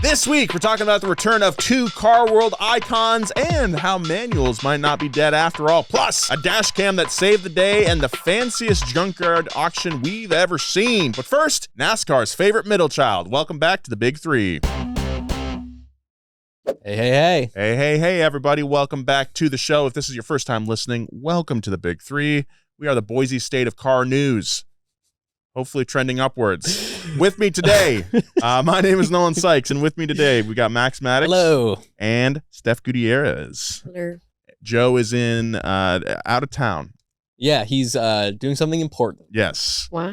This week, we're talking about the return of two car world icons and how manuals might not be dead after all. Plus, a dash cam that saved the day and the fanciest junkyard auction we've ever seen. But first, NASCAR's favorite middle child. Welcome back to the Big Three. Hey, Everybody. Welcome back to the show. If this is your first time listening, welcome to the Big Three. We are the Boise State of car news. Hopefully trending upwards. With me today, my name is Nolan Sykes, and with me today, we got Max Maddox. Hello. And Steph Gutierrez. Hello. Joe is in out of town. Yeah, he's doing something important. Yes. Wow.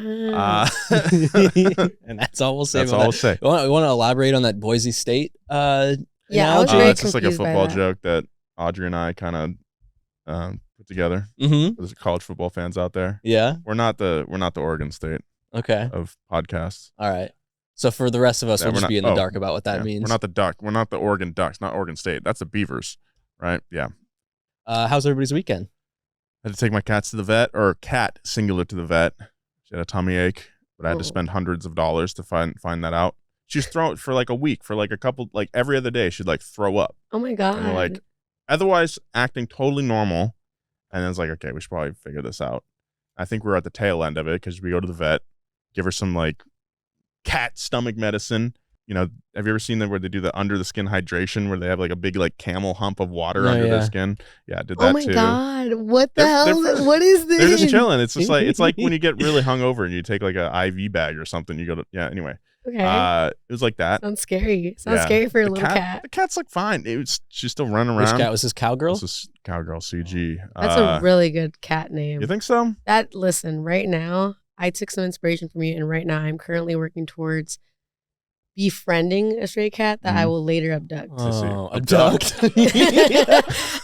And that's all we'll say That's about all that. we'll say. We want to elaborate on that Boise State Yeah, I was analogy? very It's just like a confused by football that. joke that Audrey and I kind of put together. Mm-hmm. There's college football fans out there. Yeah. We're not the Oregon State Okay. of podcasts. All right. So for the rest of us, Yeah, we'll we're just not- be in the oh, dark about what that Yeah, means. We're not the Duck. We're not the Oregon Ducks. Not Oregon State. That's the Beavers, right? Yeah. How's everybody's weekend? I had to take my cats to the vet, or cat singular to the vet. She had a tummy ache, but I had to spend hundreds of dollars to find that out. She's thrown for like a week, for like a couple, like every other day, she'd like throw up. Oh my god. And we're like, otherwise acting totally normal. And then it's like, okay, we should probably figure this out. I think we're at the tail end of it because we go to the vet, give her some like cat stomach medicine. You know, have you ever seen them where they do the under the skin hydration where they have like a big like camel hump of water under their skin? Yeah, I did that oh my too. god, what the They're- hell? they're- What is this? They're just chilling. It's just like, it's like when you get really hungover and you take like a IV bag or something. You go to, yeah, anyway. Okay. It was like that. Sounds scary. Sounds Yeah. scary for a The little cat. The cat's like fine. She's still running Which around. cat was this? Cowgirl? This is Cowgirl CG. That's a really good cat name. You think so? Listen, right now, I took some inspiration from you, and right now I'm currently working towards befriending a stray cat that I will later abduct. Oh, Abduct. abduct.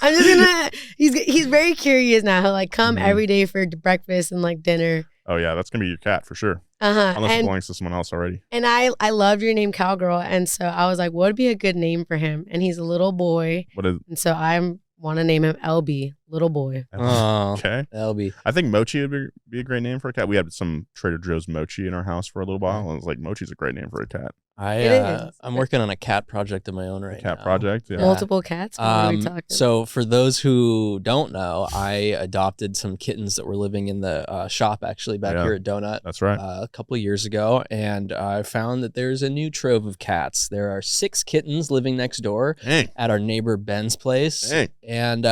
I'm just gonna. He's very curious now. He'll like come Mhm. every day for breakfast and like dinner. Oh yeah, that's gonna be your cat for sure. Unless Unless it belongs to someone else already. And I loved your name, Cowgirl, and so I was like, what would be a good name for him? And he's a little boy, What is? and so I want to name him LB, little boy. Oh, Okay. that'll be. I think Mochi would be a great name for a cat. We had some Trader Joe's Mochi in our house for a little while. And I was like, Mochi's a great name for a cat. It is. I'm working on a cat project of my own right now. Cat project. Yeah. Multiple cats. What are we talking? So for those who don't know, I adopted some kittens that were living in the shop actually back here at Donut That's right. a couple of years ago, and I found that there's a new trove of cats. There are 6 kittens living next door Dang. at our neighbor Ben's place, Dang. and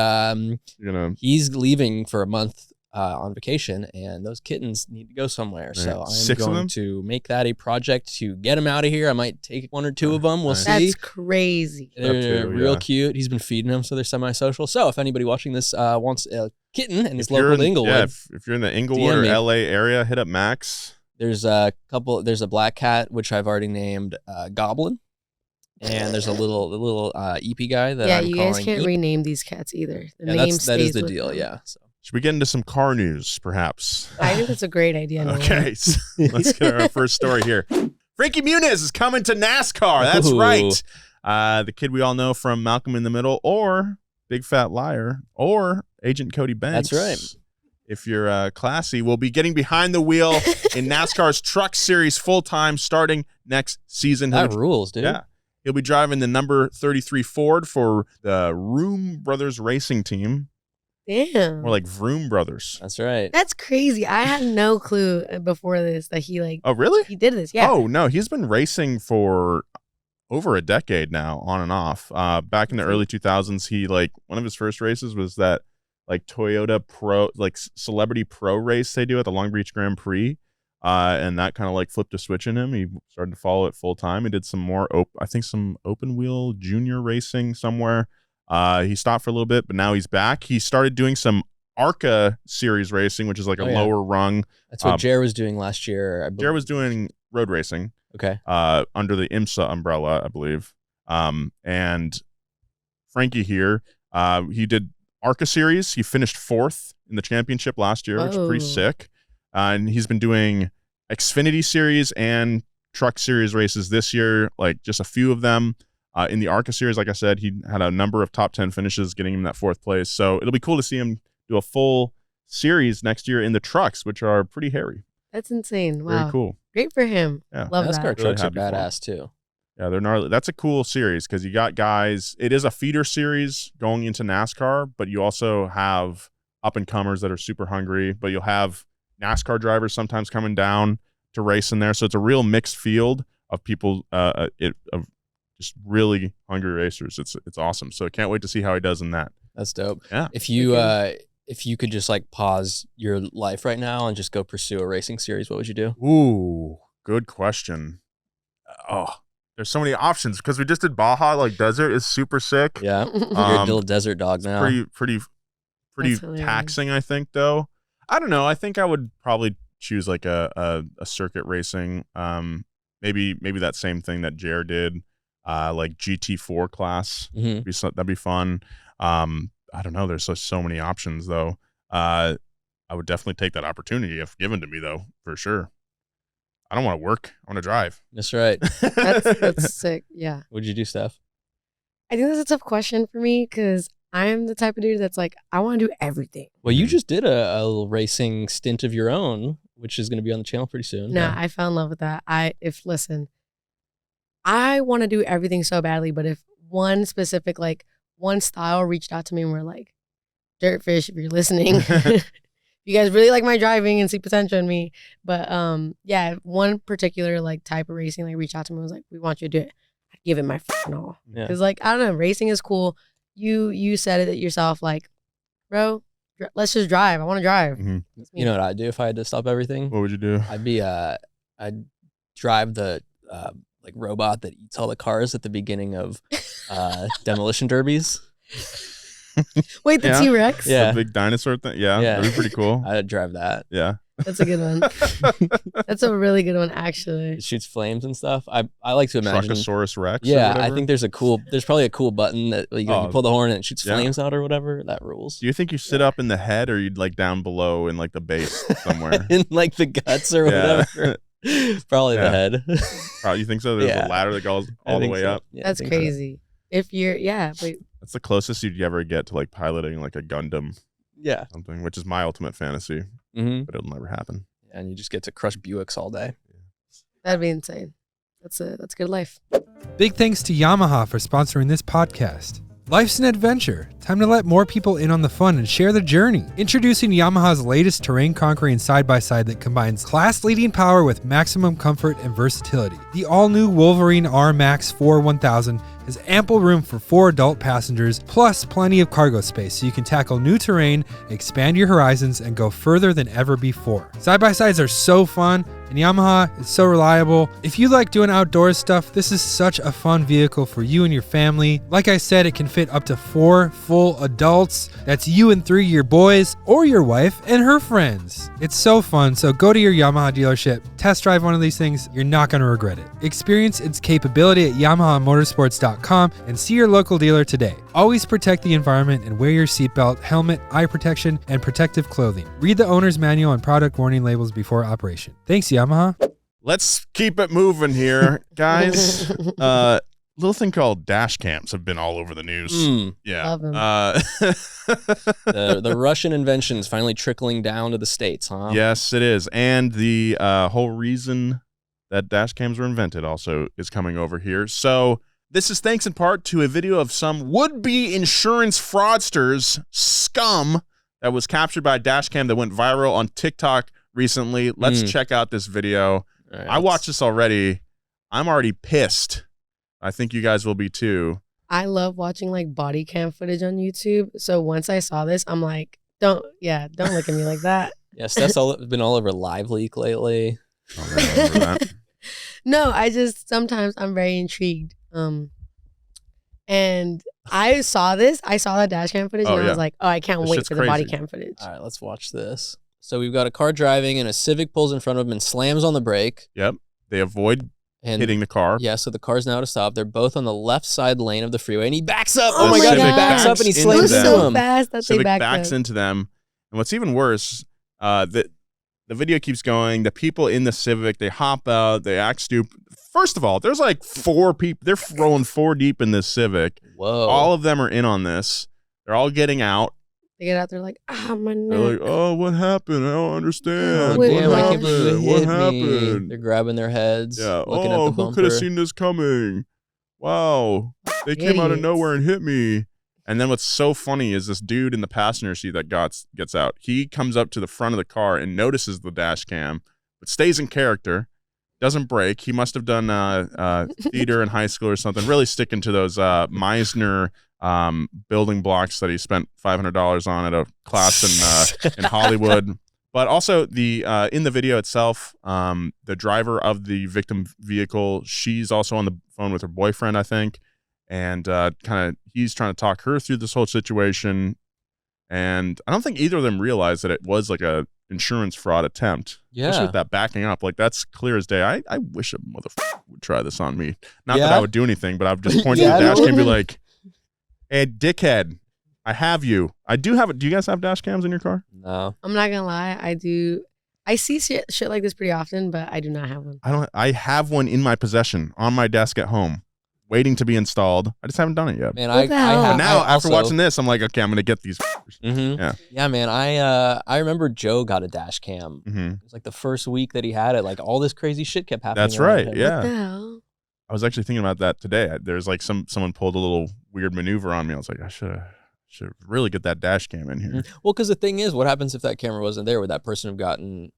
You're gonna. he's leaving for a month on vacation, and those kittens need to go somewhere. So I'm 6 of going them? to make that a project to get them out of here. I might take 1 or 2 of them. We'll Nice. see. That's crazy. They're Up to, real yeah. cute. He's been feeding them, so they're semi-social. So if anybody watching this wants a kitten and is If you're local to in- Inglewood, Yeah, if you're in the Inglewood DM or me. LA area, hit up Max. there's a couple. There's a black cat which I've already named Goblin, and there's a little EP guy that Yeah, I'm you guys calling can't Eep. rename these cats either. The Yeah, name that is stays the with deal. them. Yeah. So. Should we get into some car news, perhaps? I think that's a great idea. Nolan. Okay, so let's get our first story here. Frankie Muniz is coming to NASCAR. That's Ooh. right. The kid we all know from Malcolm in the Middle, or Big Fat Liar, or Agent Cody Banks. That's right. If you're classy, will be getting behind the wheel in NASCAR's Truck Series full-time starting next season. That rules, dude. Yeah. He'll be driving the number 33 Ford for the Room Brothers Racing Team. Damn. More like Vroom Brothers. That's right. That's crazy. I had no clue before this that he Oh, really? he did this. Yeah. Oh, no. He's been racing for over a decade now, on and off. Back in the early 2000s, he one of his first races was that Toyota Pro, Celebrity Pro race they do at the Long Beach Grand Prix. And that kind of flipped a switch in him. He started to follow it full time. He did some more, some open wheel junior racing somewhere. He stopped for a little bit, but now he's back. He started doing some ARCA series racing, which is like a lower rung. That's what Jer was doing last year. Jer was doing road racing. Okay. Under the IMSA umbrella, I believe. And Frankie here, he did ARCA series. He finished 4th in the championship last year, which is pretty sick. And he's been doing Xfinity series and truck series races this year, just a few of them. In the ARCA series, like I said, he had a number of top 10 finishes, getting him that 4th place. So it'll be cool to see him do a full series next year in the trucks, which are pretty hairy. That's insane. Wow. Very cool. Great for him. Yeah. Love NASCAR that. trucks are happy for him. badass too. Yeah, they're gnarly. That's a cool series because you got guys. It is a feeder series going into NASCAR, but you also have up and comers that are super hungry. But you'll have NASCAR drivers sometimes coming down to race in there, so it's a real mixed field of people. Of just really hungry racers. It's awesome. So I can't wait to see how he does in that. That's dope. Yeah. If you could just like pause your life right now and just go pursue a racing series, what would you do? Ooh, good question. Oh, there's so many options because we just did Baja. Like desert is super sick. Yeah, you're a little desert dog now. Pretty taxing, I think. Though I don't know. I think I would probably choose like a circuit racing. Maybe that same thing that Jer did, like GT4 class. Mm-hmm. That'd be fun. I don't know. There's so many options though. I would definitely take that opportunity if given to me though, for sure. I don't want to work. I want to drive. That's right. That's sick. Yeah. What'd you do, Steph? I think that's a tough question for me because I'm the type of dude that's like, I want to do everything. Well, you just did a racing stint of your own, which is going to be on the channel pretty soon. Nah, I fell in love with that. Listen, I want to do everything so badly, but if one specific, like one style reached out to me and were like, Dirtfish, if you're listening, you guys really like my driving and see potential in me. But yeah, one particular like type of racing like reached out to me and was like, we want you to do it. I'd give it my fucking all. Because like, I don't know, racing is cool. You said it yourself, like, bro, let's just drive. I want to drive. Mm-hmm. You know what I'd do if I had to stop everything? What would you do? I'd drive the like robot that eats all the cars at the beginning of demolition derbies. Wait, the T-Rex? Yeah. The big dinosaur thing? Yeah, that'd be pretty cool. I'd drive that. Yeah. That's a good one. That's a really good one, actually. It shoots flames and stuff. I like to imagine. Truckosaurus Rex? Yeah, I think there's probably a cool button that you pull the horn and it shoots Yeah. flames out or whatever. That rules. Do you think you sit up in the head or you'd like down below in like the base somewhere? In like the guts or whatever. Probably the head. Probably, you think so? There's a ladder that goes all the way up. Yeah, that's crazy. If you're, but that's the closest you'd ever get to like piloting like a Gundam. Yeah. Something, which is my ultimate fantasy, but it'll never happen. And you just get to crush Buicks all day. That'd be insane. That's good life. Big thanks to Yamaha for sponsoring this podcast. Life's an adventure. Time to let more people in on the fun and share the journey. Introducing Yamaha's latest terrain-conquering side-by-side that combines class-leading power with maximum comfort and versatility. The all-new Wolverine R-Max 4 1000 has ample room for 4 adult passengers, plus plenty of cargo space so you can tackle new terrain, expand your horizons, and go further than ever before. Side-by-sides are so fun, and Yamaha is so reliable. If you like doing outdoors stuff, this is such a fun vehicle for you and your family. Like I said, it can fit up to 4 full adults. That's you and 3 of your boys, or your wife and her friends. It's so fun, so go to your Yamaha dealership, test drive one of these things, you're not going to regret it. Experience its capability at YamahaMotorsports.com and see your local dealer today. Always protect the environment and wear your seatbelt, helmet, eye protection, and protective clothing. Read the owner's manual and product warning labels before operation. Thanks, Yamaha. Let's keep it moving here, guys. Little thing called dash cams have been all over the news. Yeah. Love them. The Russian invention is finally trickling down to the States, huh? Yes, it is. And the whole reason that dash cams were invented also is coming over here. So this is thanks in part to a video of some would-be insurance fraudsters, scum, that was captured by a dash cam that went viral on TikTok recently. Let's check out this video. Right, I watched this already. I'm already pissed. I think you guys will be too. I love watching like body cam footage on YouTube. So once I saw this, I'm like, don't look at me like that. Yeah, Steph's been all over Live Leak lately. I remember that. No, sometimes I'm very intrigued. And I saw that dash cam footage and I was like, oh, I can't wait for the body cam footage. All right, let's watch this. So we've got a car driving and a Civic pulls in front of him and slams on the brake. Yep. They avoid hitting the car. Yeah, so the car's now to stop. They're both on the left side lane of the freeway and he backs up. Oh my God, he Civic backs up and he slams into so him. fast that Civic they backs into them. And what's even worse, the video keeps going. The people in the Civic, they hop out, they act stupid. First of all, there's like 4 people. They're rolling 4 deep in this Civic. Whoa. All of them are in on this. They're all getting out. They get out there like, my They're neck. like, oh, what happened? I don't understand. Oh, What damn, I can't happened? believe you What hit me. happened? They're grabbing their heads. Yeah. Looking at the Who could have bumper. seen this coming? Wow. They came out of Idiots. nowhere and hit me. And then what's so funny is this dude in the passenger seat that gets out. He comes up to the front of the car and notices the dash cam, but stays in character. Doesn't break. He must have done theater in high school or something. Really sticking to those Meisner building blocks that he spent $500 on at a class in Hollywood. But also the in the video itself, the driver of the victim vehicle, she's also on the phone with her boyfriend, I think, and he's trying to talk her through this whole situation. And I don't think either of them realized that it was like a insurance fraud attempt. Yeah. Especially with that backing up. Like, that's clear as day. I wish a motherfucker would try this on me. Not that Yeah. I would do anything, but I would just point to Yeah, the dash that cam and be would've like, hey, dickhead, I have you. I do have it. Do you guys have dash cams in your car? No. I'm not gonna lie, I do. I see shit like this pretty often, but I do not have one. I have one in my possession on my desk at home, waiting to be installed. I just haven't done it yet. Man, What the hell? have. But now, I after also- watching this, I'm like, okay, I'm gonna get these. Mhm. Yeah. Man. I remember Joe got a dash cam. Mm-hmm. It was like the first week that he had it. Like all this crazy shit kept happening. That's around right. him. Yeah. What the hell? I was actually thinking about that today. There's like someone pulled a little weird maneuver on me. I was like, I should really get that dash cam in here. Well, because the thing is, what happens if that camera wasn't there? Would that person have gotten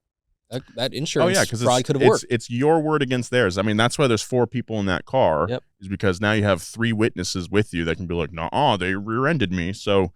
that insurance? Oh yeah, because fraud could have worked. It's your word against theirs. I mean, that's why there's 4 people in that car. Yep. Is because now you have 3 witnesses with you that can be like, no, they rear-ended me. So,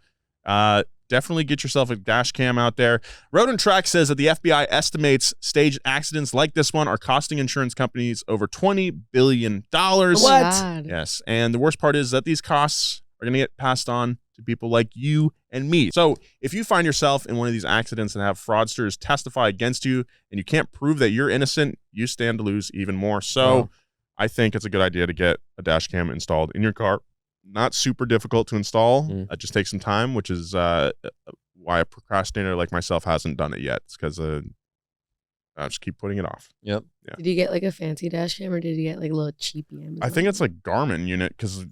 definitely get yourself a dash cam out there. Road and Track says that the FBI estimates staged accidents like this one are costing insurance companies over $20 billion. Oh my God. Yes, and the worst part is that these costs are going to get passed on to people like you and me. So if you find yourself in one of these accidents and have fraudsters testify against you and you can't prove that you're innocent, you stand to lose even more. So I think it's a good idea to get a dash cam installed in your car. Not super difficult to install. It just takes some time, which is why a procrastinator like myself hasn't done it yet. It's because I just keep putting it off. Yep. Yeah. Did you get like a fancy dash cam or did you get like a little cheapy Amazon? I think it's like Garmin unit because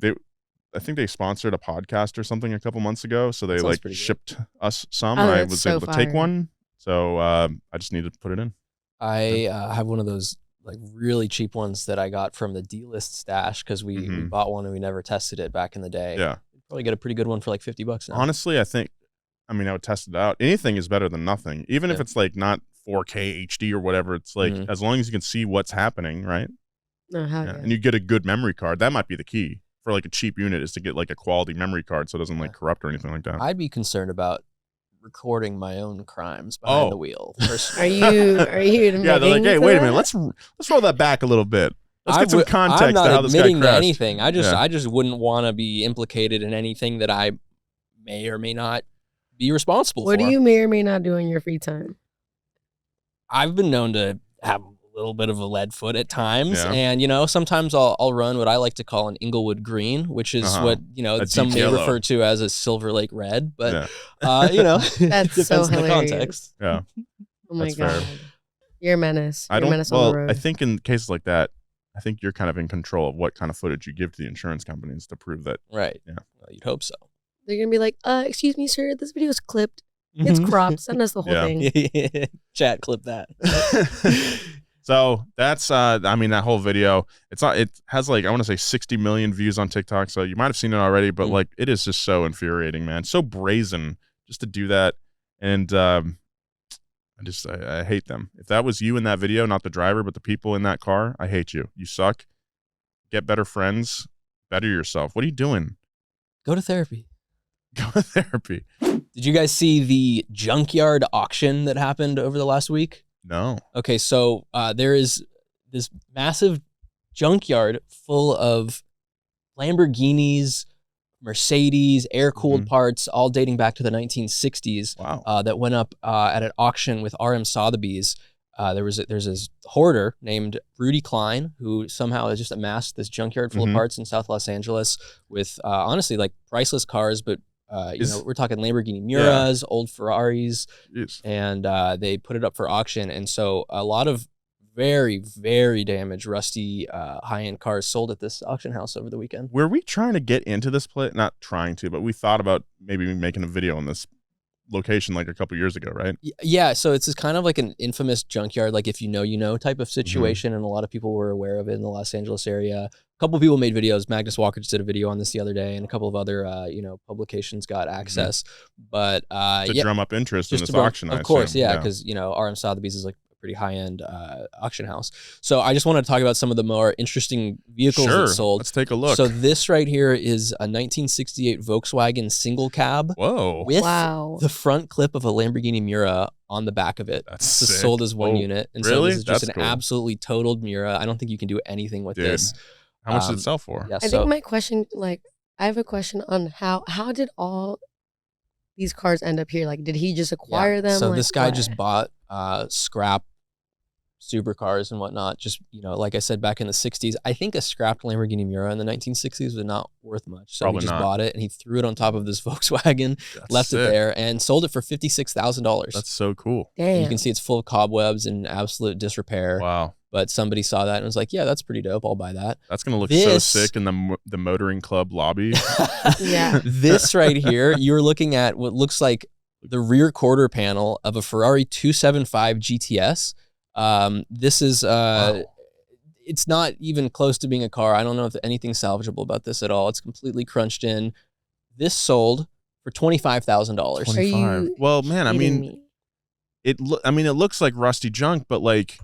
I think they sponsored a podcast or something a couple months ago. So they Sounds like pretty good. shipped us some Oh, and I that's was so able to take fire. one. So I just needed to put it in. I have one of those like really cheap ones that I got from the D-list stash because we bought one and we never tested it back in the day. Yeah. Probably get a pretty good one for like $50 now. Honestly, I would test it out. Anything is better than nothing. Even if Yeah. it's like not 4K HD or whatever, it's like as long as you can see what's happening, right? No, hell Yeah. yeah. And you get a good memory card. That might be the key for like a cheap unit is to get like a quality memory card so it doesn't like corrupt or anything like that. I'd be concerned about recording my own crimes behind the wheel. Are personally. you admitting Yeah, they're like, hey, to wait a that? minute, let's roll that back a little bit. Let's get some I'm context not to how this guy admitting to crashed. anything. I just wouldn't want to be implicated in anything that I may or may not be responsible What for. do you may or may not do in your free time? I've been known to have a little bit of a lead foot at times, Yeah. and sometimes I'll run what I like to call an Inglewood Green, which is what A some deep may yellow. refer to as a Silver Lake Red, but That's depends so on the hilarious. context. Yeah. Oh my That's fair. God. You're a menace. You're I a don't. menace on the Well, road. I think in cases like that, I think you're kind of in control of what kind of footage you give to the insurance companies to prove that. Right. Yeah. Well, you'd hope so. They're going to be like, excuse me, sir, this video is clipped. It's cropped. Send us the whole Yeah. thing. Chat, clip that. So that's that whole video. It has like I want to say 60 million views on TikTok. So you might have seen it already, but like it is just so infuriating, man. So brazen just to do that, and I hate them. If that was you in that video, not the driver, but the people in that car, I hate you. You suck. Get better friends. Better yourself. What are you doing? Go to therapy. Go to therapy. Did you guys see the Junkyard auction that happened over the last week? No. Okay, so there is this massive junkyard full of Lamborghinis, Mercedes, air-cooled parts, all dating back to the 1960s. Wow. That went up at an auction with RM Sotheby's. There's this hoarder named Rudy Klein who somehow has just amassed this junkyard full of parts in South Los Angeles with honestly like priceless cars, but we're talking Lamborghini Miuras, old Ferraris, and they put it up for auction. And so a lot of very, very damaged, rusty, high-end cars sold at this auction house over the weekend. Were we trying to get into this place? Not trying to, but we thought about maybe making a video on this location like a couple years ago, right? Yeah, so it's kind of like an infamous junkyard, like if you know type of situation, and a lot of people were aware of it in the Los Angeles area. A couple of people made videos. Magnus Walker just did a video on this the other day, and a couple of other publications got access. But to drum up interest in this auction, of course, because RM Sotheby's is like a pretty high end auction house. So I just wanted to talk about some of the more interesting vehicles that sold. Let's take a look. So this right here is a 1968 Volkswagen single cab. Whoa! With the front clip of a Lamborghini Miura on the back of it. That's sick. Sold as one unit. And really? So this is just an absolutely totaled Miura. I don't think you can do anything with this. How much did it sell for? I think my question, I have a question on how did all these cars end up here? Like, did he just acquire them? So this guy just bought scrap supercars and whatnot. Just, like I said, back in the 60s, I think a scrapped Lamborghini Miura in the 1960s was not worth much. So he just bought it and he threw it on top of this Volkswagen, left it there, and sold it for $56,000. That's so cool. Damn. You can see it's full of cobwebs and absolute disrepair. Wow. But somebody saw that and was like, yeah, that's pretty dope. I'll buy that. That's going to look so sick in the motoring club lobby. Yeah. This right here, you're looking at what looks like the rear quarter panel of a Ferrari 275 GTS. This is, it's not even close to being a car. I don't know if anything's salvageable about this at all. It's completely crunched in. This sold for $25,000. 25. Well, man, I mean, it looks like rusty junk, but like,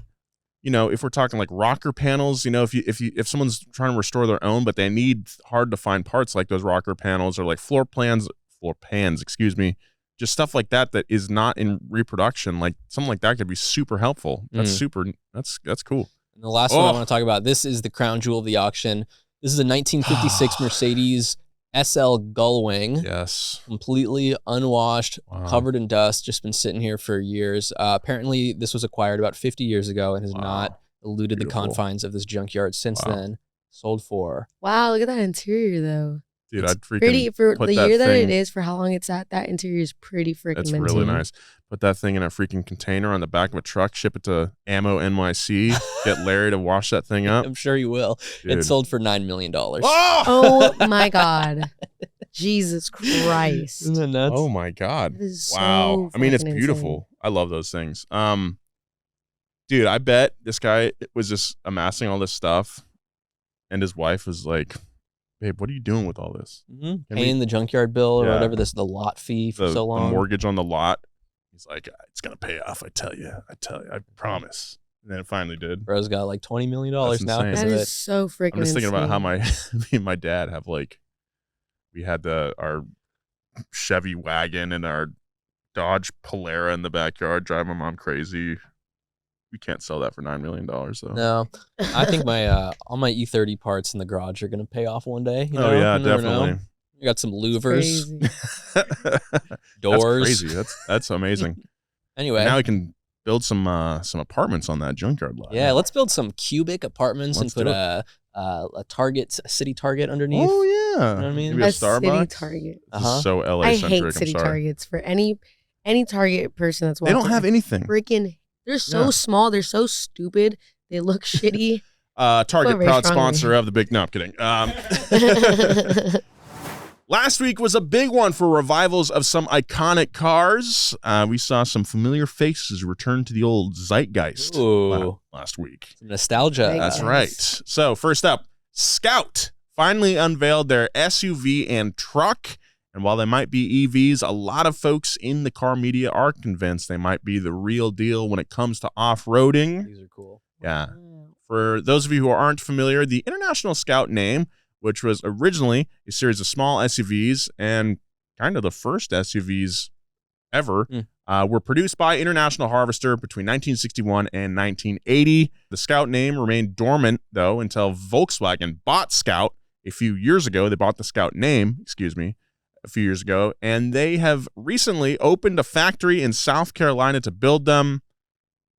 if we're talking like rocker panels, if someone's trying to restore their own, but they need hard to find parts like those rocker panels or like floor pans, just stuff like that is not in reproduction, like something like that could be super helpful. That's that's cool. And the last one I want to talk about, this is the crown jewel of the auction. This is a 1956 Mercedes SL Gullwing. Yes. Completely unwashed, covered in dust, just been sitting here for years. Apparently, this was acquired about 50 years ago and has not eluded the confines of this junkyard since then. Sold for. Wow, look at that interior, though. Dude, I'd freaking pretty for put the that year that thing, it is, for how long it's at. That interior is pretty freaking. It's minty. really nice. Put that thing in a freaking container on the back of a truck, ship it to Ammo NYC, get Larry to wash that thing up. I'm sure you will. Dude. It sold for $9 million. Oh my God. Jesus Christ. Isn't that nuts? Oh my God. That is Wow. so I mean, it's fucking beautiful. insane. I love those things. Dude, I bet this guy was just amassing all this stuff and his wife was like, babe, what are you doing with all this? Paying the junkyard bill or whatever, the lot fee for so long. The mortgage on the lot. He's like, it's going to pay off. I tell you, I promise. And then it finally did. Bro's got like $20 million That's now. insane. That is so freaking I'm just thinking about how insane. me and my dad have we had our Chevy wagon and our Dodge Polara in the backyard, driving my mom crazy. We can't sell that for $9 million though. No, I think all my E30 parts in the garage are gonna pay off one day. Oh yeah, definitely. We got some louvers, That's doors. crazy. That's amazing. Anyway, now we can build some apartments on that junkyard lot. Yeah, let's build some cubic apartments and put a city Target underneath. Oh yeah, you know what I mean? Maybe a Starbucks. City Target. This is so LA I centric. hate city I'm sorry. Targets. For any Target person that's They watching, don't have anything. Freaking, they're so small. They're so stupid. They look shitty. Target, proud sponsor of the big. No, I'm kidding. Last week was a big one for revivals of some iconic cars. We saw some familiar faces return to the old zeitgeist last week. Some nostalgia. That's right. So first up, Scout finally unveiled their SUV and truck. And while they might be EVs, a lot of folks in the car media are convinced they might be the real deal when it comes to off-roading. These are cool. Yeah. For those of you who aren't familiar, the International Scout name, which was originally a series of small SUVs and kind of the first SUVs ever, were produced by International Harvester between 1961 and 1980. The Scout name remained dormant, though, until Volkswagen bought Scout a few years ago. They bought the Scout name, a few years ago, and they have recently opened a factory in South Carolina to build them.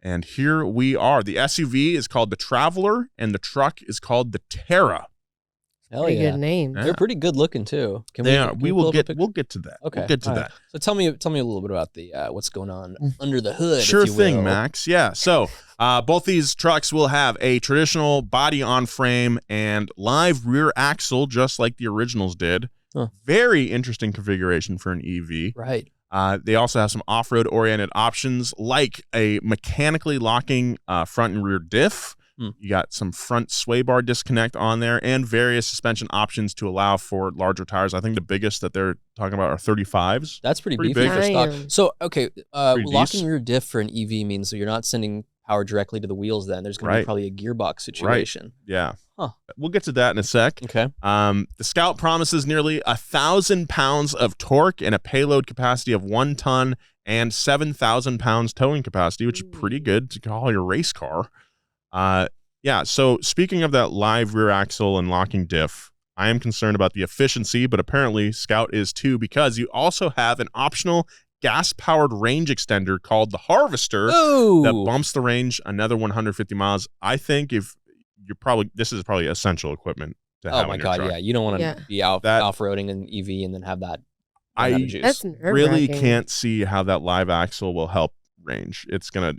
And here we are. The SUV is called the Traveler, and the truck is called the Terra. Hell Pretty yeah. good name. They're pretty good looking too. We'll get to that. Okay. We'll get to that. So tell me a little bit about the what's going on under the hood. Sure if you thing, will. Max. Yeah. So both these trucks will have a traditional body on frame and live rear axle, just like the originals did. Huh. Very interesting configuration for an EV. Right. They also have some off-road oriented options like a mechanically locking front and rear diff. You got some front sway bar disconnect on there and various suspension options to allow for larger tires. I think the biggest that they're talking about are 35s. That's pretty Pretty beefy big. for stock. Damn. So, okay, locking decent. rear diff for an EV means that you're not sending power directly to the wheels then. There's going to be probably a gearbox situation. Yeah. Huh. We'll get to that in a sec. Okay. The Scout promises nearly 1,000 pounds of torque and a payload capacity of 1 ton and 7,000 pounds towing capacity, which is pretty good to call your race car. Yeah, so speaking of that live rear axle and locking diff, I am concerned about the efficiency, but apparently Scout is too, because you also have an optional gas-powered range extender called the Harvester that bumps the range another 150 miles. I think if you're probably, this is probably essential equipment to have Oh my on your God, truck. yeah. You don't want to be off-roading an EV and then have that. I That's really nerve-wracking. can't see how that live axle will help range. It's gonna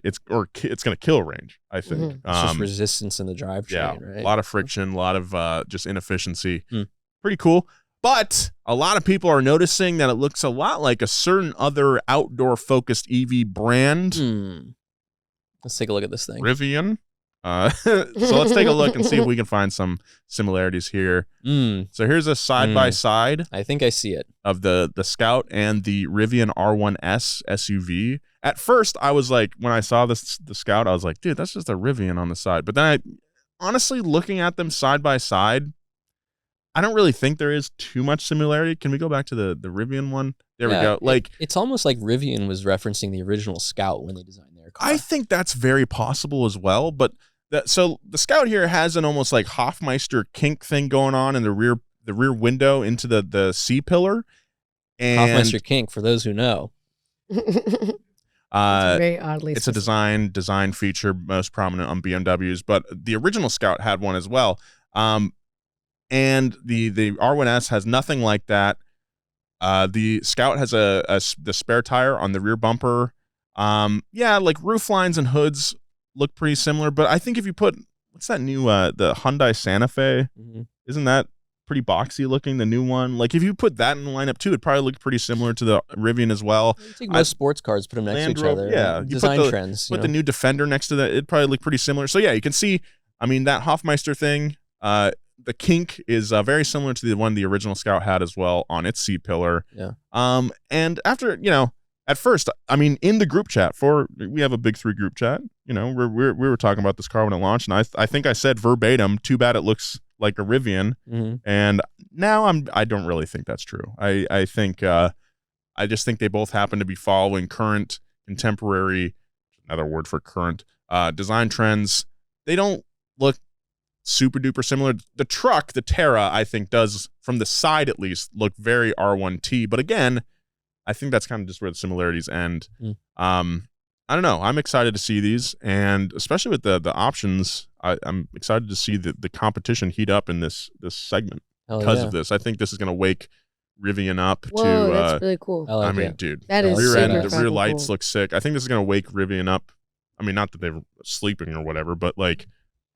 kill range, I think. It's just resistance in the drivetrain, right? A lot of friction, a lot of just inefficiency. Pretty cool. But a lot of people are noticing that it looks a lot like a certain other outdoor-focused EV brand, Let's take a look at this thing. Rivian. So let's take a look and see if we can find some similarities here. So here's a side-by-side. I think I see it. Of the Scout and the Rivian R1S SUV. At first, I was like, when I saw the Scout, I was like, dude, that's just a Rivian on the side. But then honestly, looking at them side by side, I don't really think there is too much similarity. Can we go back to the Rivian one? There we go. Like, it's almost like Rivian was referencing the original Scout when they designed their car. I think that's very possible as well. But so the Scout here has an almost like Hofmeister kink thing going on in the rear window into the C-pillar. And Hofmeister kink, for those who know. Very oddly it's a design feature most prominent on BMWs, but the original Scout had one as well. And the R1S has nothing like that. The Scout has the spare tire on the rear bumper. Like roof lines and hoods look pretty similar, but I think if you put, what's that new the Hyundai Santa Fe? Isn't that pretty boxy looking, the new one? Like if you put that in the lineup too, it'd probably look pretty similar to the Rivian as well. You take most sports cars, put them next to each other. Yeah, design trends. Put the new Defender next to that, it'd probably look pretty similar. So yeah, you can see, I mean, that Hofmeister thing, the kink is very similar to the one the original Scout had as well on its C-pillar. Yeah. And after, at first, I mean, in the group chat we have a Big Three group chat, we were talking about this car when it launched, and I think I said verbatim, too bad it looks like a Rivian. And now I don't really think that's true. I think I just think they both happen to be following current, contemporary, another word for current, design trends. They don't look super duper similar. The truck, the Terra, I think does, from the side at least, look very R1T. But again, I think that's kind of just where the similarities end. I don't know. I'm excited to see these, and especially with the options, I'm excited to see the competition heat up in this segment because of this. I think this is going to wake Rivian up. Whoa, that's really cool. I mean, dude, that the is rear end, super the rear lights cool. look sick. I think this is going to wake Rivian up. I mean, not that they were sleeping or whatever, but like,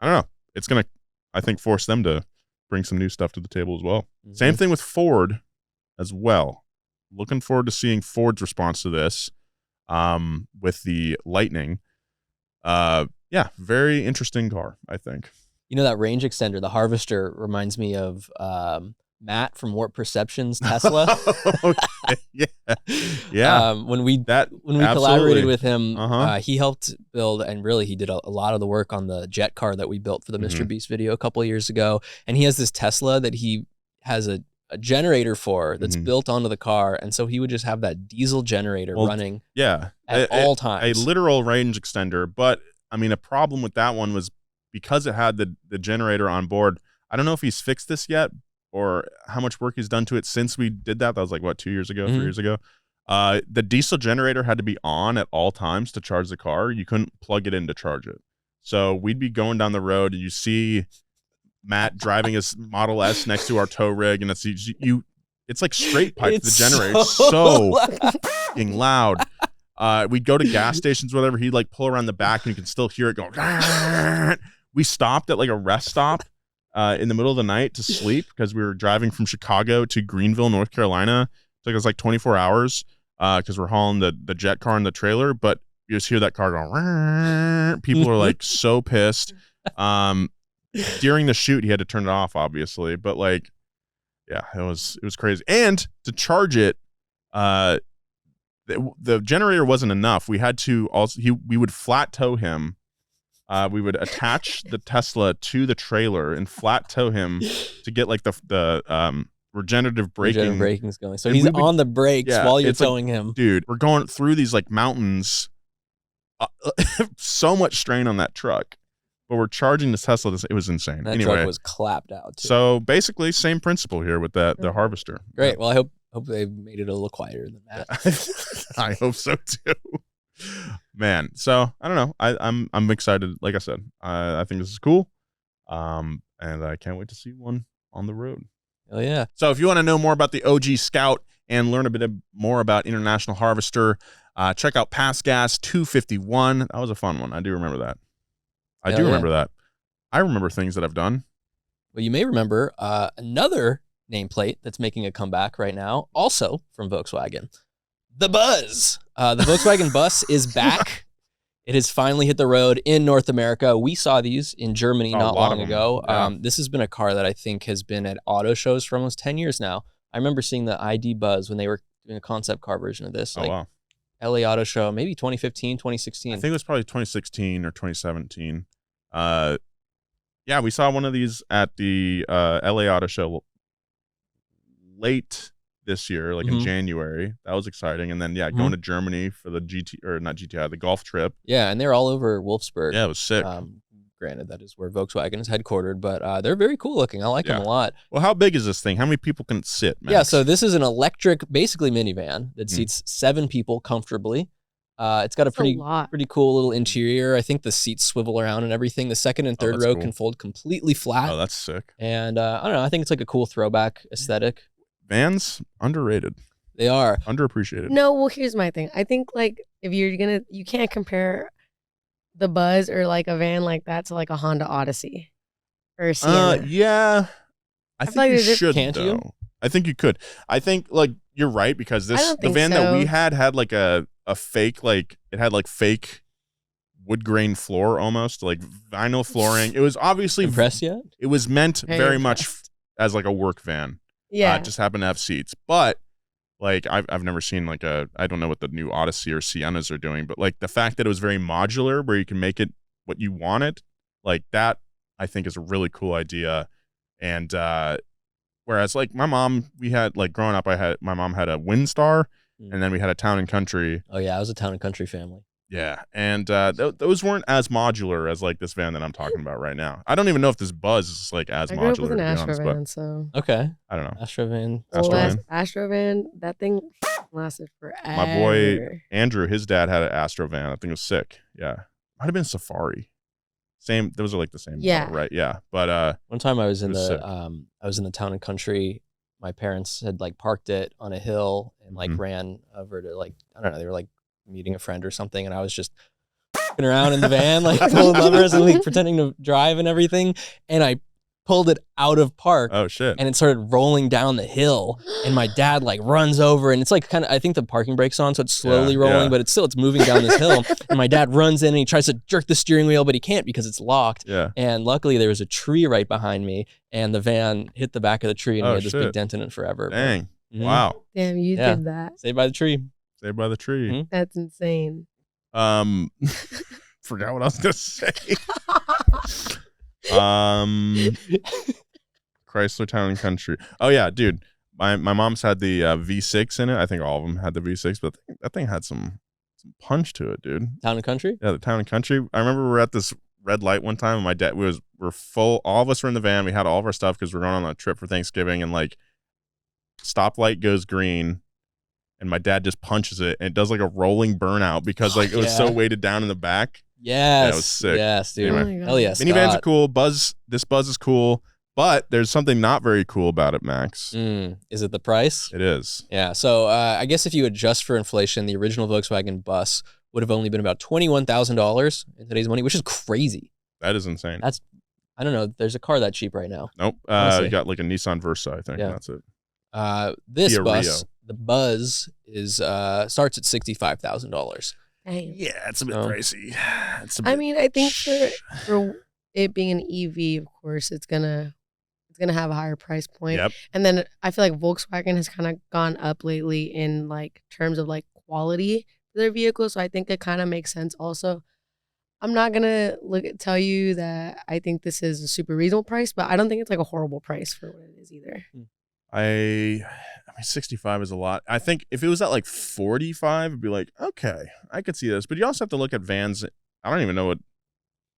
I don't know. It's going to, I think, force them to bring some new stuff to the table as well. Same thing with Ford as well. Looking forward to seeing Ford's response to this with the Lightning. Very interesting car, I think. That range extender, the Harvester, reminds me of Matt from Warp Perception's Tesla. When we collaborated with him, he helped build, and really he did a lot of the work on the jet car that we built for the Mr. Beast video a couple of years ago. And he has this Tesla that he has a generator for that's built onto the car, and so he would just have that diesel generator running at all times. A literal range extender. But I mean, a problem with that one was because it had the generator on board. I don't know if he's fixed this yet or how much work he's done to it since we did that. That was like 2 years ago, 3 years ago. The diesel generator had to be on at all times to charge the car. You couldn't plug it in to charge it. So we'd be going down the road and you see Matt driving his Model S next to our tow rig, and it's like straight pipe to the generator. It's so fucking loud. We'd go to gas stations, whatever. He'd like pull around the back, and you can still hear it go. We stopped at like a rest stop in the middle of the night to sleep because we were driving from Chicago to Greenville, North Carolina. It took us like 24 hours. because we're hauling the jet car and the trailer, but you just hear that car going. People are like so pissed. During the shoot, he had to turn it off, obviously, but like, yeah, it was crazy. And to charge it, the generator wasn't enough. We had to also we would flat tow him. We would attach the Tesla to the trailer and flat tow him to get like the regenerative braking's going. So he's on the brakes while you're towing him. Dude, we're going through these like mountains. So much strain on that truck. But we're charging this Tesla. It was insane. That truck was clapped out too. So basically, same principle here with the Harvester. Great. Well, I hope they made it a little quieter than that. I hope so too. Man, so I don't know. I'm excited. Like I said, I think this is cool, and I can't wait to see one on the road. Oh yeah! So if you want to know more about the OG Scout and learn a bit more about International Harvester, check out Pass Gas 251. That was a fun one. I do remember that. I remember that. I remember things that I've done. Well, you may remember another nameplate that's making a comeback right now, also from Volkswagen. The Buzz. The Volkswagen Bus is back. It has finally hit the road in North America. We saw these in Germany not long ago. Yeah. This has been a car that I think has been at auto shows for almost 10 years now. I remember seeing the ID Buzz when they were doing a concept car version of this. Wow. LA Auto Show, maybe 2015, 2016. I think it was probably 2016 or 2017. Yeah, we saw one of these at the LA Auto Show late this year, like in January. That was exciting. And then going to Germany for the the golf trip. Yeah, and they're all over Wolfsburg. Yeah, it was sick. Granted, that is where Volkswagen is headquartered, but they're very cool looking. I like them a lot. Well, how big is this thing? How many people can it sit, Max? Yeah, so this is an electric, basically minivan that seats 7 people comfortably. It's got a pretty cool little interior. I think the seats swivel around and everything. The second and third row can fold completely flat. Oh, that's sick. And I don't know. I think it's like a cool throwback aesthetic. Vans, underrated. They are. Underappreciated. No, well, here's my thing. I think like if you can't compare the Buzz or like a van like that to like a Honda Odyssey or a Sienna. Yeah. I think you should, can't though. you? I think you could. I think like you're right because the van that we had like a fake, like it had like fake wood grain floor almost, like vinyl flooring. It was obviously impressed yet? It was meant very much as like a work van. Yeah. It just happened to have seats. But like I've never seen like I don't know what the new Odyssey or Siennas are doing, but like the fact that it was very modular where you can make it what you want it, like that I think is a really cool idea. And whereas like my mom, we had like growing up, my mom had a Windstar and then we had a Town and Country. Oh yeah, I was a Town and Country family. Yeah, and those weren't as modular as like this van that I'm talking about right now. I don't even know if this Buzz is like as modular. I grew up with an to be honest, Astrovan, but so okay, I don't know. Astrovan. Astrovan, that thing lasted forever. My boy Andrew, his dad had an Astrovan. I think it was sick. Yeah, might have been Safari. Same. Those are like the same. Yeah. Model, right. Yeah. But one time I was in the Town and Country. My parents had like parked it on a hill and like ran over to like, I don't know, they were like meeting a friend or something, and I was just f***ing around in the van, like pulling levers and like pretending to drive and everything, and I pulled it out of park. Oh shit. And it started rolling down the hill, and my dad like runs over, and it's like kind of, I think the parking brake's on, so it's slowly rolling, but it's moving down this hill. And my dad runs in and he tries to jerk the steering wheel, but he can't because it's locked. Yeah. And luckily there was a tree right behind me, and the van hit the back of the tree, and we had this big dent in it forever. Dang. Wow. Damn, you did that. Saved by the tree. Saved by the tree. That's insane. Forgot what I was gonna say. Chrysler Town and Country. Oh yeah, dude. My mom's had the V6 in it. I think all of them had the V6, but that thing had some punch to it, dude. Town and Country? Yeah, the Town and Country. I remember we were at this red light one time, and my dad we're full. All of us were in the van. We had all of our stuff because we're going on a trip for Thanksgiving, and like stoplight goes green, and my dad just punches it, and it does like a rolling burnout because like it was so weighted down in the back. Yes. That was sick. Yes, dude. Anyway. Hell yes. Minivans are cool. This Buzz is cool, but there's something not very cool about it, Max. Is it the price? It is. Yeah. So I guess if you adjust for inflation, the original Volkswagen Bus would have only been about $21,000 in today's money, which is crazy. That is insane. I don't know. There's a car that cheap right now. Nope. You got like a Nissan Versa, I think. Yeah. That's it. This Kia bus, Rio. the Buzz, is starts at $65,000. Damn. Yeah, it's a bit Oh. pricey. I mean, I think for it being an EV, of course, it's gonna have a higher price point. Yep. And then I feel like Volkswagen has kind of gone up lately in like terms of like quality for their vehicles. So I think it kind of makes sense. Also, I'm not gonna tell you that I think this is a super reasonable price, but I don't think it's like a horrible price for what it is either. I mean, 65 is a lot. I think if it was at like 45, it'd be like, okay, I could see this. But you also have to look at vans. I don't even know what.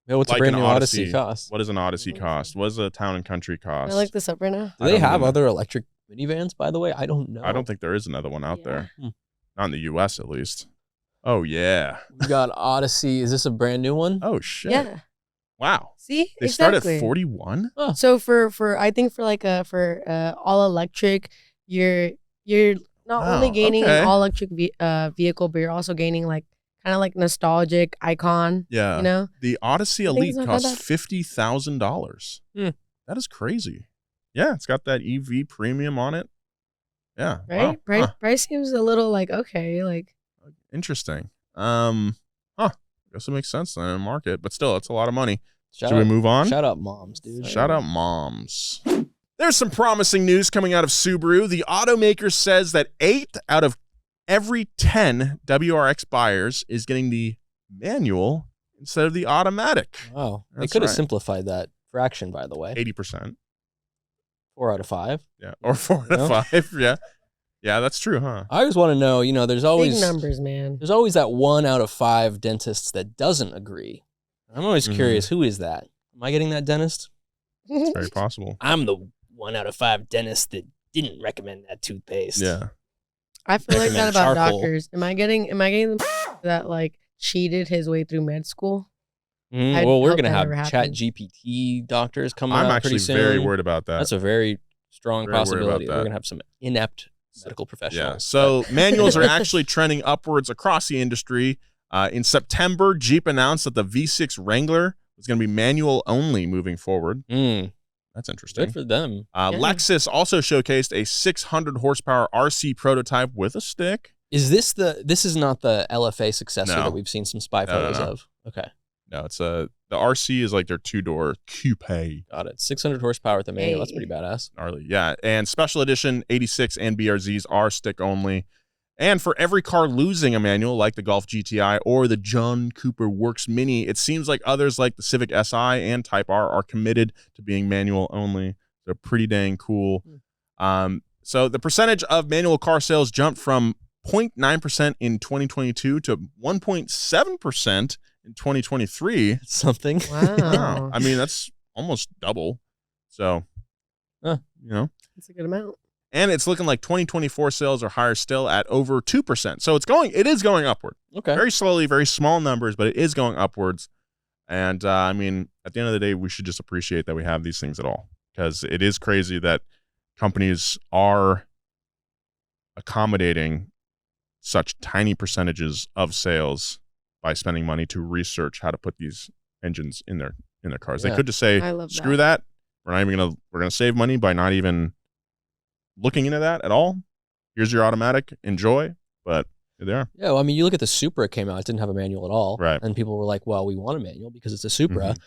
Yeah, what's Like a brand an new Odyssey Odyssey. cost? What does an Odyssey cost? What does a Town and Country cost? I look this up right now. Do I they don't have know. other electric minivans, by the way? I don't know. I don't think there is another one out Yeah. there. Hmm. Not in the U.S. at least. Oh yeah. We got Odyssey. Is this a brand new one? Oh shit. Yeah. Wow. See, They start exactly. at 41. So for I think for like all electric, you're not Wow, only gaining okay. an all electric vehicle, but you're also gaining like kind of like nostalgic icon. Yeah. You know, The Odyssey I think Elite it's not costs bad. $50,000. Hmm. That is crazy. Yeah, it's got that EV premium on it. Yeah. right? Wow. Price Huh. price seems a little like okay, like Interesting. Guess it makes sense then in the market, but still, it's a lot of money. Shout Should we out, move on? shout out moms, dude. Shout out moms. There's some promising news coming out of Subaru. The automaker says that 8 out of every 10 WRX buyers is getting the manual instead of the automatic. Wow. They That's could have right. simplified that fraction, by the way. 80%. 4 out of 5. Yeah. Or 4 out No? of 5. Yeah. Yeah, that's true, huh? I always want to know, there's big always numbers, man. there's always that 1 out of 5 dentists that doesn't agree. I'm always Mhm. curious, who is that? Am I getting that dentist? It's very possible. I'm the 1 out of 5 dentist that didn't recommend that toothpaste. Yeah. I feel like that Recommend about charcoal. doctors. Am I getting the that like cheated his way through med school? I Well, we're hope going to that have never Chat happens. GPT doctors coming I'm out actually pretty soon. very worried about that. That's a very strong Very worried about possibility. We're that. going to have some inept medical Yeah. professionals. So manuals are actually trending upwards across the industry. In September, Jeep announced that the V6 Wrangler was going to be manual only moving forward. That's interesting. Good for them. Yeah. Lexus also showcased a 600 horsepower RC prototype with a stick. Is this is not the LFA successor No. that we've seen some spy No, photos no. of? Okay. No, it's the RC is like their 2-door coupe. Got it. 600 horsepower with the manual. That's Hey. pretty badass. Gnarly. Yeah. And special edition 86 and BRZs are stick only. And for every car losing a manual, like the Golf GTI or the John Cooper Works Mini, it seems like others like the Civic Si and Type R are committed to being manual only. They're pretty dang cool. So the percentage of manual car sales jumped from 0.9% in 2022 to 1.7% in 2023. Something. Wow, I mean, that's almost double. So, Huh. that's a good amount. And it's looking like 2024 sales are higher still at over 2%. So it is going upward. Okay. Very slowly, very small numbers, but it is going upwards. And I mean, at the end of the day, we should just appreciate that we have these things at all, because it is crazy that companies are accommodating such tiny percentages of sales by spending money to research how to put these engines in their cars. They Yeah. could just say, I love screw that. We're gonna save money by not even looking into that at all. Here's your automatic, enjoy. But here they are. Yeah, well, I mean, you look at the Supra came out, it didn't have a manual at all. Right. And people were like, well, we want a manual because it's a Supra. Mhm.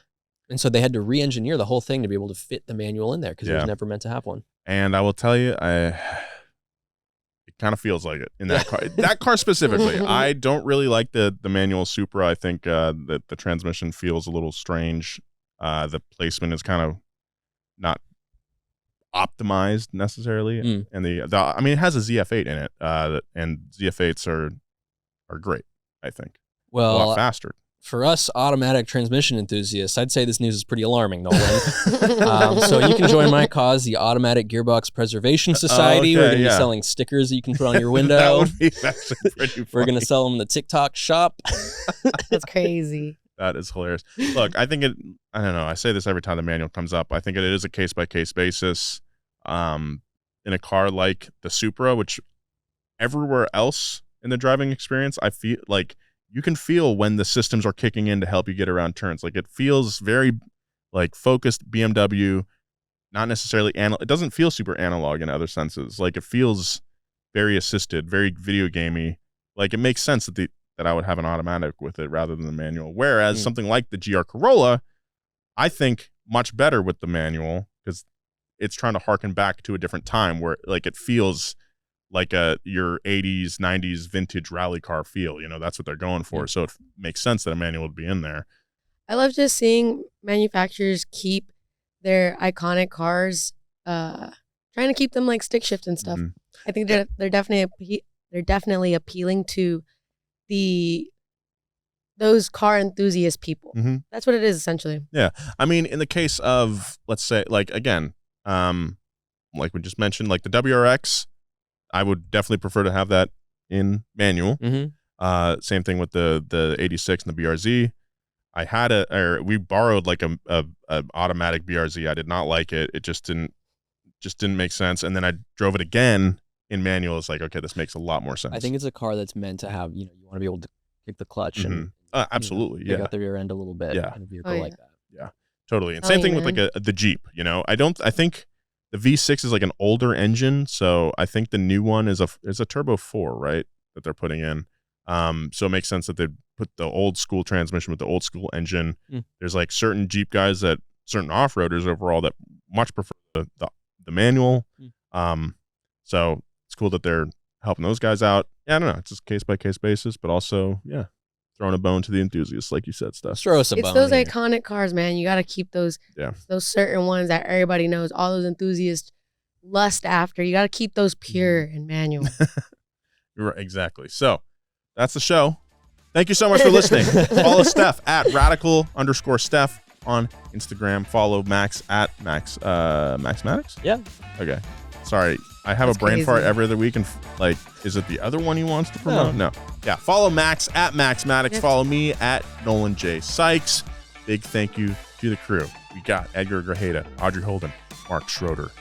And so they had to re-engineer the whole thing to be able to fit the manual in there because it Yeah. was never meant to have one. And I will tell you, it kind of feels like it in that car. That car specifically. I don't really like the manual Supra. I think that the transmission feels a little strange. The placement is kind of not optimized necessarily. Mm. And I mean, it has a ZF8 in it, and ZF8s are great, I think. A lot Well, faster. for us automatic transmission enthusiasts, I'd say this news is pretty alarming, Nolan. So you can join my cause, the Automatic Gearbox Preservation Society. okay, We're going to be yeah. selling stickers that you can put on your That window. would be actually pretty funny. We're going to sell them in the TikTok shop. That's crazy. That is hilarious. Look, I think I don't know. I say this every time the manual comes up. I think it is a case-by-case basis. In a car like the Supra, which everywhere else in the driving experience, I feel like you can feel when the systems are kicking in to help you get around turns. Like it feels very like focused BMW, not necessarily it doesn't feel super analog in other senses. Like it feels very assisted, very video gamey. Like it makes sense that I would have an automatic with it rather than the manual. Whereas something like the GR Corolla, I think much better with the manual because it's trying to harken back to a different time where like it feels like your 80s, 90s vintage rally car feel. You know, that's what they're going for. So it makes sense that a manual would be in there. I love just seeing manufacturers keep their iconic cars, trying to keep them like stick shift and stuff. I think they're definitely appealing to those car enthusiast people. That's what it is essentially. Yeah. I mean, in the case of, let's say, like, again, like we just mentioned, like the WRX, I would definitely prefer to have that in manual. Same thing with the 86 and the BRZ. We borrowed like a automatic BRZ. I did not like it. It just didn't make sense. And then I drove it again in manual. It's like, okay, this makes a lot more sense. I think it's a car that's meant to have, you want to be able to kick the clutch and absolutely, pick out the rear end a little bit in a vehicle like that. Yeah, totally. And same thing with like the Jeep. I think the V6 is like an older engine, so I think the new one is a Turbo 4, right? That they're putting in. So it makes sense that they put the old school transmission with the old school engine. There's like certain Jeep guys certain off-roaders overall that much prefer the manual. So it's cool that they're helping those guys out. Yeah, I don't know. It's just case by case basis, but also, throwing a bone to the enthusiasts, like you said, Steph. Throw us a bone. It's those iconic cars, man. You got to keep those certain ones that everybody knows, all those enthusiasts lust after. You got to keep those pure and manual. Right, exactly. So that's the show. Thank you so much for listening. Follow Steph at radical_Steph on Instagram. Follow Max at Max Maddox? Yeah. Okay. Sorry. I have a brain fart every other week, and like, is it the other one he wants to promote? No. Yeah. Follow Max at Max Maddox. Yes. Follow me at Nolan J. Sykes. Big thank you to the crew. We got Edgar Grajeda, Audrey Holden, Mark Schroeder.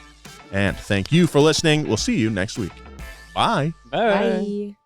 And thank you for listening. We'll see you next week. Bye. Bye.